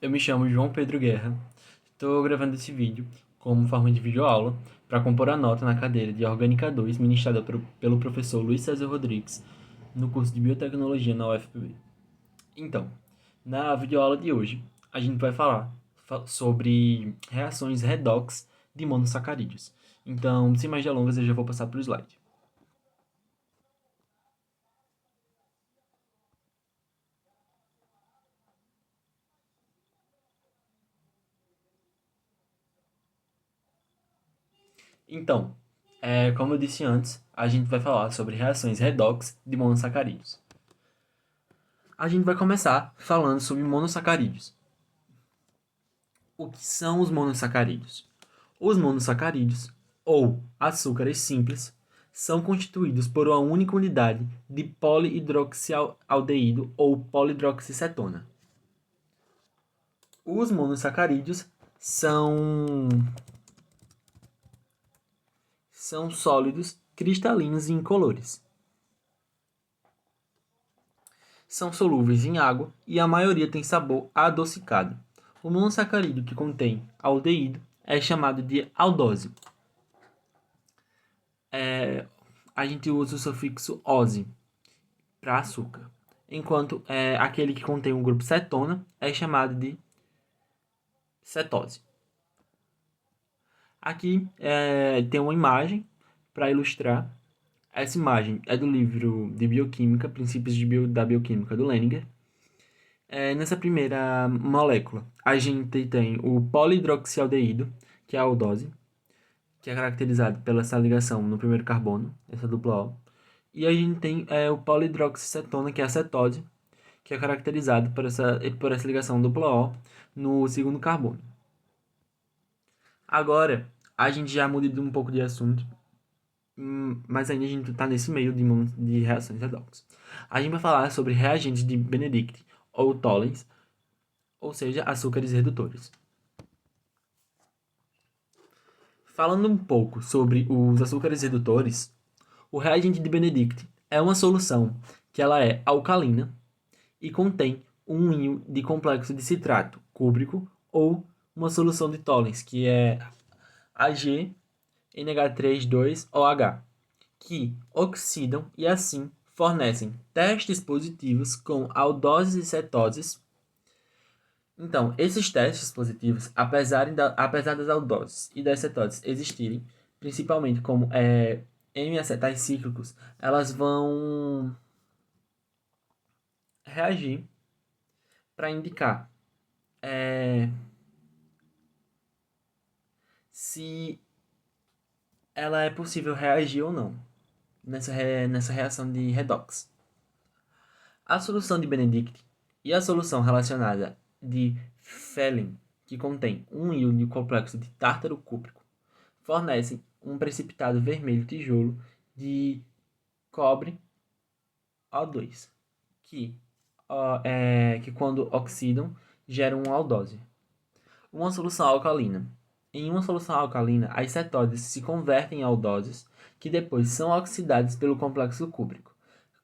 Eu me chamo João Pedro Guerra. Estou gravando esse vídeo como forma de videoaula para compor a nota na cadeira de Orgânica 2 ministrada pelo professor Luiz César Rodrigues no curso de Biotecnologia na UFPB. Então, na videoaula de hoje, a gente vai falar sobre reações redox de monossacarídeos. Então, sem mais delongas, eu já vou passar para o slide. Então, como eu disse antes, a gente vai falar sobre reações redox de monossacarídeos. A gente vai começar falando sobre monossacarídeos. O que são os monossacarídeos? Os monossacarídeos, ou açúcares simples, são constituídos por uma única unidade de polihidroxialdeído ou polihidroxicetona. Os monossacarídeos são sólidos, cristalinos e incolores. São solúveis em água e a maioria tem sabor adocicado. O monossacarídeo que contém aldeído é chamado de aldose. A gente usa o sufixo -ose para açúcar, enquanto aquele que contém o grupo cetona é chamado de cetose. Aqui tem uma imagem para ilustrar. Essa imagem é do livro de Bioquímica, Princípios da Bioquímica, do Leninger. Nessa primeira molécula, a gente tem o polihidroxialdeído, que é a aldose, que é caracterizado pela essa ligação no primeiro carbono, essa dupla O. E a gente tem o polihidroxicetona, que é a cetose, que é caracterizado por essa ligação dupla O no segundo carbono. Agora, a gente já muda um pouco de assunto, mas ainda a gente está nesse meio de reações redox. A gente vai falar sobre reagentes de Benedict ou Tollens, ou seja, açúcares redutores. Falando um pouco sobre os açúcares redutores, o reagente de Benedict é uma solução que ela é alcalina e contém um íon de complexo de citrato cúbrico ou uma solução de Tollens, que é AgNH3,2OH, que oxidam e assim fornecem testes positivos com aldoses e cetoses. Então, esses testes positivos, apesar das aldoses e das cetoses existirem, principalmente como M-acetais cíclicos, elas vão reagir para indicar se ela é possível reagir ou não nessa reação de redox. A solução de Benedict e a solução relacionada de Fehling, que contém um íon de complexo de tártaro cúprico, fornecem um precipitado vermelho tijolo de cobre O2, que quando oxidam geram uma aldose. Uma solução alcalina. Em uma solução alcalina, as cetoses se convertem em aldoses, que depois são oxidadas pelo complexo cúprico.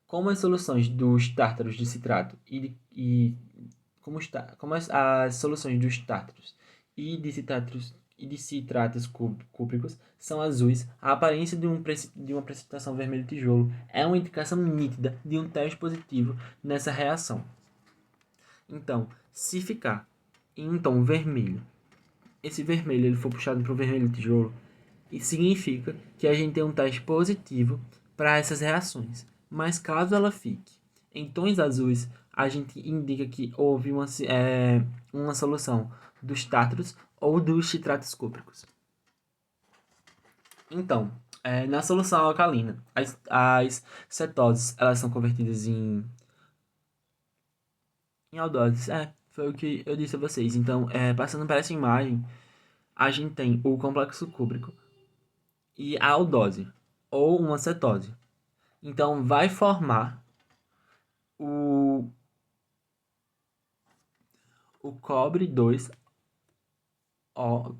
Como as soluções dos tártaros de citrato como as soluções dos tártaros e de citratos cúpricos são azuis, a aparência de uma precipitação vermelho tijolo é uma indicação nítida de um teste positivo nessa reação. Então, se ficar em um tom vermelho, esse vermelho ele for puxado para o vermelho tijolo, isso significa que a gente tem um teste positivo para essas reações. Mas caso ela fique em tons azuis, a gente indica que houve uma solução dos tártaros ou dos citratos cúpricos. Então, na solução alcalina, as cetoses elas são convertidas em aldoses. Foi o que eu disse a vocês. Então, passando para essa imagem, a gente tem o complexo cúbrico e a aldose, ou uma cetose. Então, vai formar o cobre 2 O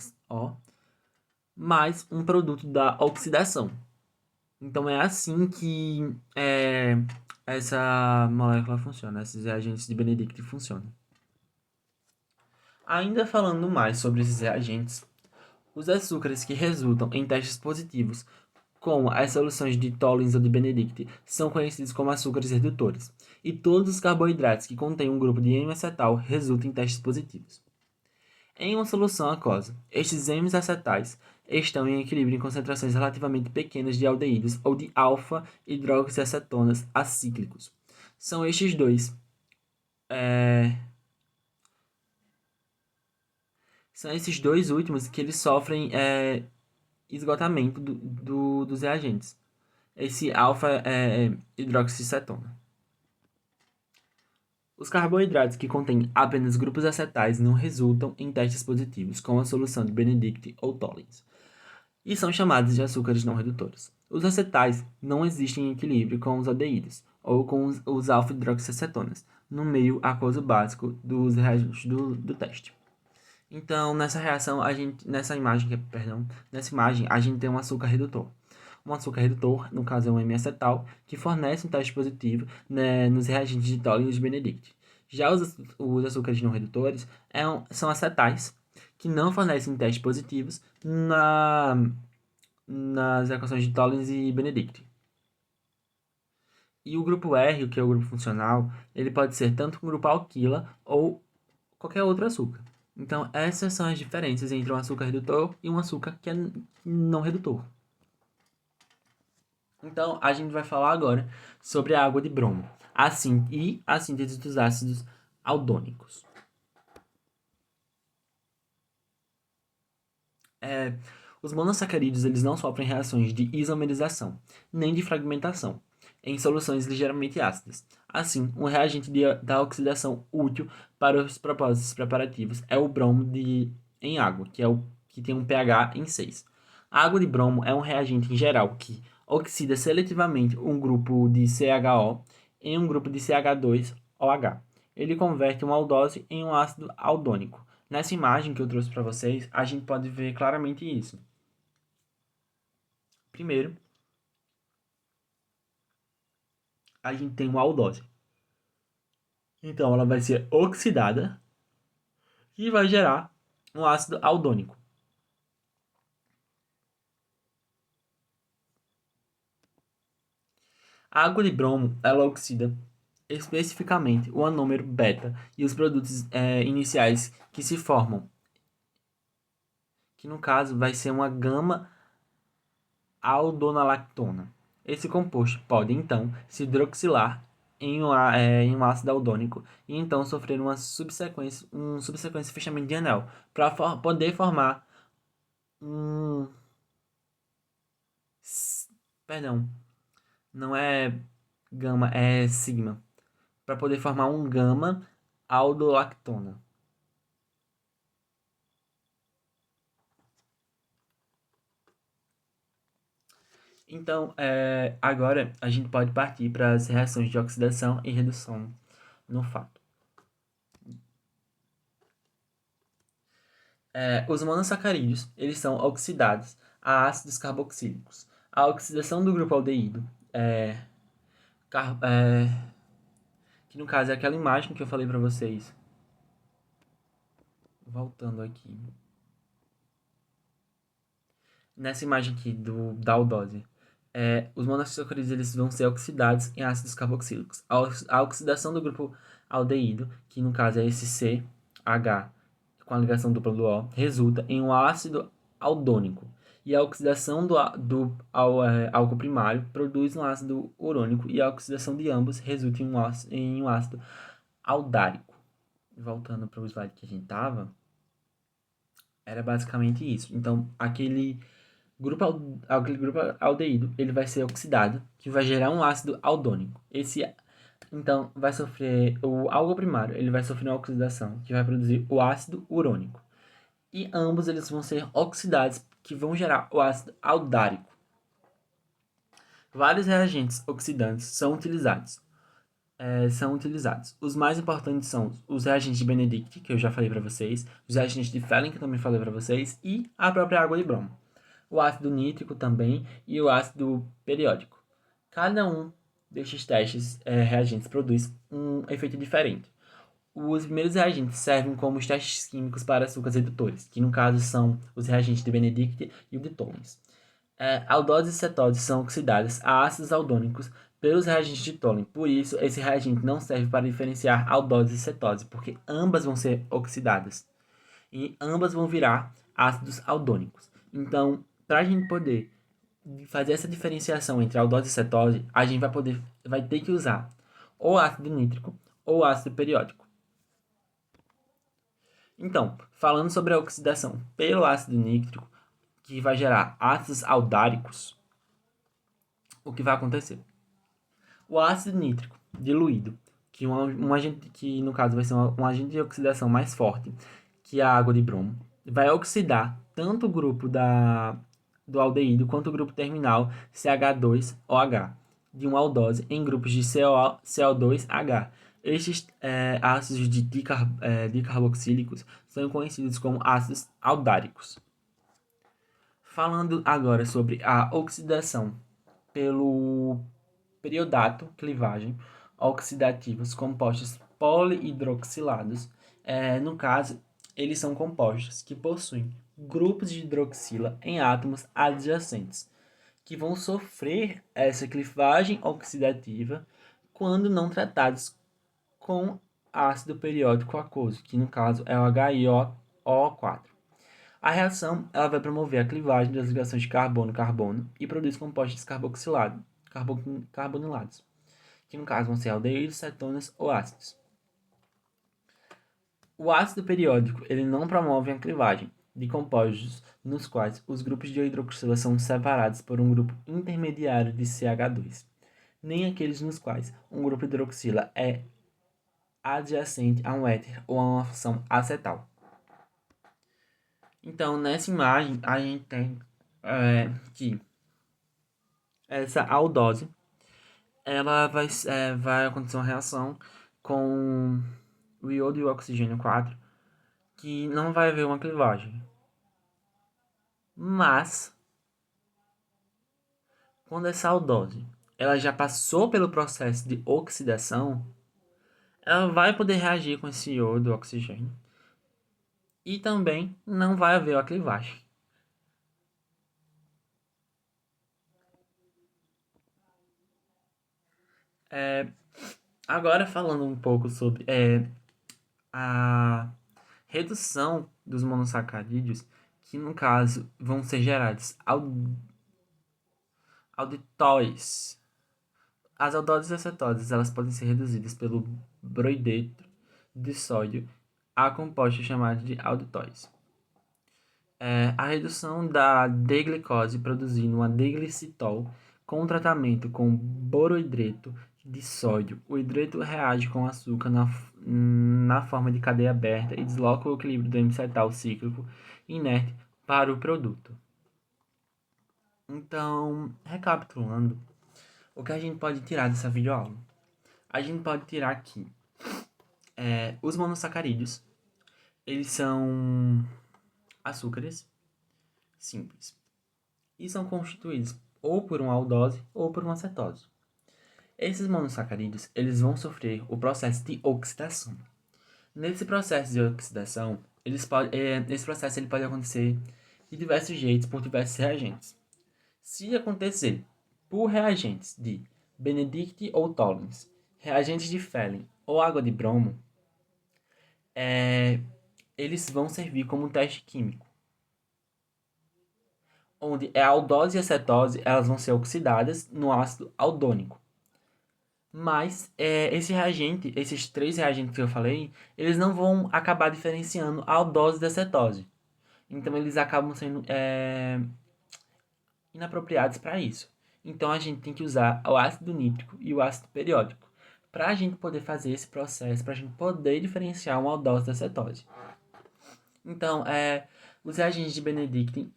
mais um produto da oxidação. Então, é assim que essa molécula funciona, esses reagentes de Benedict funcionam. Ainda falando mais sobre esses reagentes, os açúcares que resultam em testes positivos, como as soluções de Tollens ou de Benedict, são conhecidos como açúcares redutores, e todos os carboidratos que contêm um grupo de N-acetal resultam em testes positivos. Em uma solução aquosa, estes N-acetais estão em equilíbrio em concentrações relativamente pequenas de aldeídos ou de alfa-hidroxiacetonas acíclicos. São estes dois São esses dois últimos que eles sofrem esgotamento dos reagentes. Esse alfa-hidroxicetona. Os carboidratos que contêm apenas grupos acetais não resultam em testes positivos com a solução de Benedict ou Tollens e são chamados de açúcares não redutores. Os acetais não existem em equilíbrio com os aldeídos ou com os alfa-hidroxicetonas no meio aquoso básico dos reagentes do teste. Então, nessa imagem, a gente tem um açúcar redutor. Um açúcar redutor, no caso é um M-acetal, que fornece um teste positivo, né, nos reagentes de Tollens e de Benedict. Já os açúcares não redutores são acetais, que não fornecem testes positivos nas equações de Tollens e Benedict. E o grupo R, que é o grupo funcional, ele pode ser tanto um grupo alquila ou qualquer outro açúcar. Então, essas são as diferenças entre um açúcar redutor e um açúcar que é não redutor. Então, a gente vai falar agora sobre a água de bromo e a síntese dos ácidos aldônicos. Os monossacarídeos eles não sofrem reações de isomerização, nem de fragmentação, em soluções ligeiramente ácidas. Assim, um reagente da oxidação útil para os propósitos preparativos é o bromo em água, que tem um pH em 6. A água de bromo é um reagente em geral que oxida seletivamente um grupo de CHO em um grupo de CH2OH. Ele converte uma aldose em um ácido aldônico. Nessa imagem que eu trouxe para vocês, a gente pode ver claramente isso. Primeiro, a gente tem uma aldose. Então, ela vai ser oxidada e vai gerar um ácido aldônico. A água de bromo, ela oxida especificamente o anômero beta e os produtos iniciais que se formam, que no caso vai ser uma gama aldonalactona. Esse composto pode então se hidroxilar em um ácido aldônico e então sofrer um subsequente fechamento de anel para poder formar um. Perdão, não é gama, é sigma. Para poder formar um gama aldolactona. Então, agora a gente pode partir para as reações de oxidação e redução no fato. Os monossacarídeos, eles são oxidados a ácidos carboxílicos. A oxidação do grupo aldeído, que no caso é aquela imagem que eu falei para vocês. Voltando aqui. Nessa imagem aqui da aldose, os monossacarídeos eles vão ser oxidados em ácidos carboxílicos. A oxidação do grupo aldeído, que no caso é esse CH, com a ligação dupla do O, resulta em um ácido aldônico. E a oxidação do álcool primário produz um ácido urônico e a oxidação de ambos resulta em um ácido aldárico. Voltando para o slide que a gente estava, era basicamente isso. Então, aquele grupo aldeído ele vai ser oxidado, que vai gerar um ácido aldônico. Então, vai sofrer o álcool primário, ele vai sofrer uma oxidação, que vai produzir o ácido urônico. E ambos eles vão ser oxidados, que vão gerar o ácido aldárico. Vários reagentes oxidantes são utilizados. Os mais importantes são os reagentes de Benedict, que eu já falei para vocês, os reagentes de Fehling, que eu também falei para vocês, e a própria água de bromo. O ácido nítrico também e o ácido periódico. Cada um destes testes reagentes produz um efeito diferente. Os primeiros reagentes servem como os testes químicos para açúcares redutores, que no caso são os reagentes de Benedict e o de Tollens. Aldoses e cetoses são oxidadas a ácidos aldônicos pelos reagentes de Tollens. Por isso, esse reagente não serve para diferenciar aldoses e cetoses, porque ambas vão ser oxidadas e ambas vão virar ácidos aldônicos. Então, para a gente poder fazer essa diferenciação entre aldose e cetose, a gente vai ter que usar ou ácido nítrico ou ácido periódico. Então, falando sobre a oxidação pelo ácido nítrico, que vai gerar ácidos aldáricos, o que vai acontecer? O ácido nítrico diluído, que um agente que no caso vai ser um agente de oxidação mais forte que a água de bromo, vai oxidar tanto o grupo do aldeído quanto o grupo terminal CH2OH de uma aldose em grupos de CO2H. Estes ácidos dicarboxílicos são conhecidos como ácidos aldáricos. Falando agora sobre a oxidação pelo periodato, clivagem, oxidativos compostos polihidroxilados. No caso, eles são compostos que possuem grupos de hidroxila em átomos adjacentes, que vão sofrer essa clivagem oxidativa quando não tratados com ácido periódico aquoso, que no caso é o HiO4. A reação ela vai promover a clivagem das ligações de carbono-carbono e produz compostos carbonilados, que no caso vão ser aldeídos, cetonas ou ácidos. O ácido periódico ele não promove a clivagem de compostos nos quais os grupos de hidroxila são separados por um grupo intermediário de CH2, nem aqueles nos quais um grupo de hidroxila é adjacente a um éter ou a uma função acetal. Então, nessa imagem, a gente tem que essa aldose ela vai acontecer uma reação com o iodo e o oxigênio 4, que não vai haver uma clivagem. Mas, quando essa aldose ela já passou pelo processo de oxidação, ela vai poder reagir com esse iodo e oxigênio. E também não vai haver a clivagem. Agora falando um pouco sobre a redução dos monossacarídeos, que no caso vão ser gerados aldetóis. As aldoses e acetoses elas podem ser reduzidas pelo broideto de sódio a compostos chamados de aldetóis. A redução da D-glicose produzindo uma D-glicitol com tratamento com borohidreto de sódio. O hidreto reage com açúcar na forma de cadeia aberta e desloca o equilíbrio do hemicetal cíclico inerte para o produto. Então, recapitulando, o que a gente pode tirar dessa videoaula? A gente pode tirar que os monossacarídeos, eles são açúcares simples e são constituídos ou por uma aldose ou por uma cetose. Esses monossacarídeos eles vão sofrer o processo de oxidação. Nesse processo de oxidação, esse processo ele pode acontecer de diversos jeitos por diversos reagentes. Se acontecer por reagentes de Benedict ou Tollens, reagentes de Fehling ou água de bromo, eles vão servir como um teste químico, onde a aldose e a cetose elas vão ser oxidadas no ácido aldônico. Mas esses três reagentes que eu falei, eles não vão acabar diferenciando a aldose da cetose. Então eles acabam sendo inapropriados para isso. Então a gente tem que usar o ácido nítrico e o ácido periódico para a gente poder fazer esse processo, para a gente poder diferenciar uma aldose da cetose. Então, os reagentes de Benedict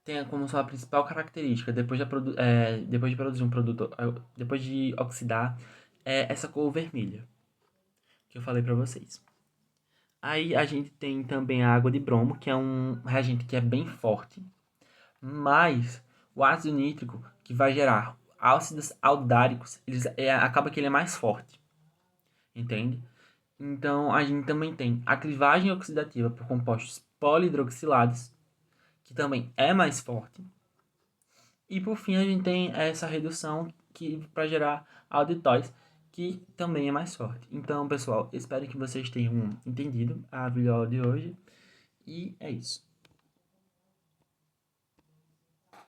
tem como sua principal característica, depois de produzir um produto, depois de oxidar, essa cor vermelha, que eu falei para vocês. Aí a gente tem também a água de bromo, que é um reagente que é bem forte, mas o ácido nítrico, que vai gerar ácidos aldáricos, acaba que ele é mais forte, entende? Então, a gente também tem a clivagem oxidativa por compostos polihidroxilados, que também é mais forte. E por fim, a gente tem essa redução que para gerar aldetóis, que também é mais forte. Então, pessoal, espero que vocês tenham entendido a videoaula de hoje. E é isso.